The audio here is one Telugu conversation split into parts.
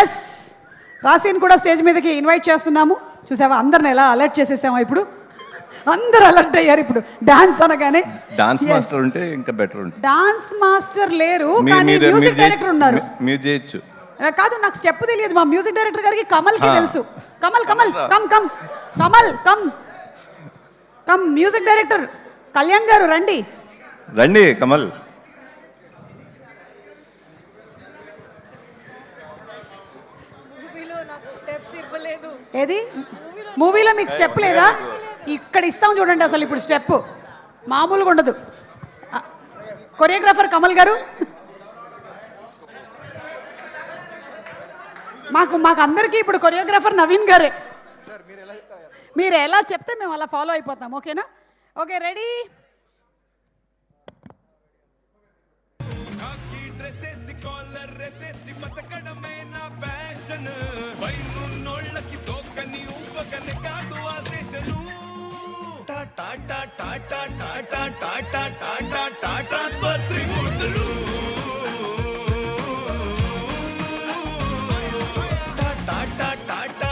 ఎస్, రాశిని కూడా స్టేజ్ మీదకి ఇన్వైట్ చేస్తున్నాము. చూసావా, అందరిని ఎలా అలర్ట్ చేసేసామా? ఇప్పుడు అందరు అలర్ట్ అయ్యారు. ఇప్పుడు డాన్స్ అనగానే డాన్స్ మాస్టర్ ఉంటే ఇంకా బెటర్ ఉంటుంది. డాన్స్ మాస్టర్ లేరు, కానీ మ్యూజిక్ డైరెక్టర్ ఉన్నారు. మీరు చేయొచ్చు. కాదు, నాకు స్టెప్ తెలియదు. మా మ్యూజిక్ డైరెక్టర్ గారికి కమల్కి తెలుసు. Kamal Kamal come come Kamal come come. Music director Kalyan గారు రండి. రండి కమల్. ఏది మూవీలో మీకు స్టెప్ లేదా? ఇక్కడ ఇస్తాం చూడండి. అసలు ఇప్పుడు స్టెప్ మామూలుగా ఉండదు. కొరియోగ్రాఫర్ కమల్ గారు, మాకు అందరికీ ఇప్పుడు కొరియోగ్రాఫర్ నవీన్ గారే. మీరు ఎలా చెప్తే మేము అలా ఫాలో అయిపోతాం. ఓకేనా? Okay, ready? టాటా టాటా టాటా టాటా టాటా టాటా స్వత్రిమూర్తులు టాటా టాటా టాటా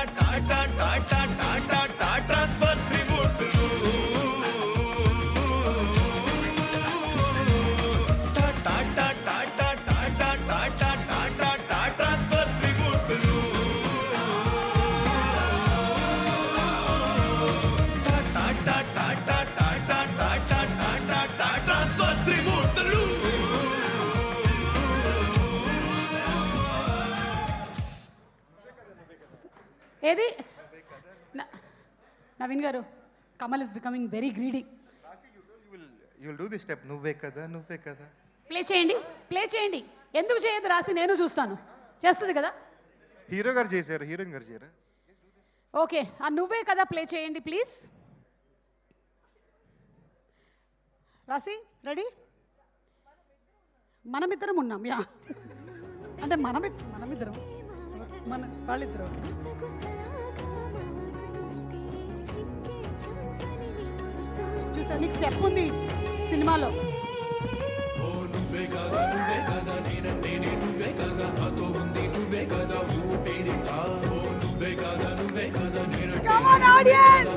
టాటా టాటా టాటా స్వత్రిమూర్తులు టాటా టాటా టాటా టాటా టాటా టాటా స్వత్రిమూర్తులు టాటా టాటా టాటా టాటా టాటా టాటా స్వత్రిమూర్తులు. ఏది నవీన్ గారు, Kamal is becoming very greedy. You will do this step. నువ్వే కదా నువ్వే కదా. ప్లే చేయండి, ప్లే చేయండి. ఎందుకు చేయదు రాసి? నేను చూస్తాను. చేస్తుంది కదా. హీరో గారు చేశారు, హీరోయిన్ గారు చేయరా? ఓకే, ఆ నువ్వే కదా ప్లే చేయండి ప్లీజ్. రాసి రెడీ? మనమిద్దరం ఉన్నాం. యా, అంటే మనమిద్దరం, వాళ్ళిద్దరు. చూసా, నీకు స్టెప్ ఉంది సినిమాలో. Come on, audience!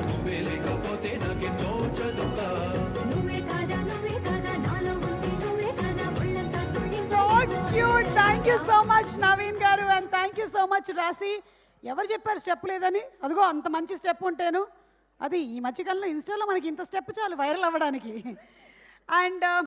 Cute. Thank you so much Naveen గారు, and thank you so much రాసి. ఎవరు చెప్పారు స్టెప్ లేదని? అదిగో అంత మంచి స్టెప్ ఉంటేను. అది ఈ మధ్యకాలంలో ఇన్స్టాలో మనకి ఇంత స్టెప్ చాలు వైరల్ అవ్వడానికి. అండ్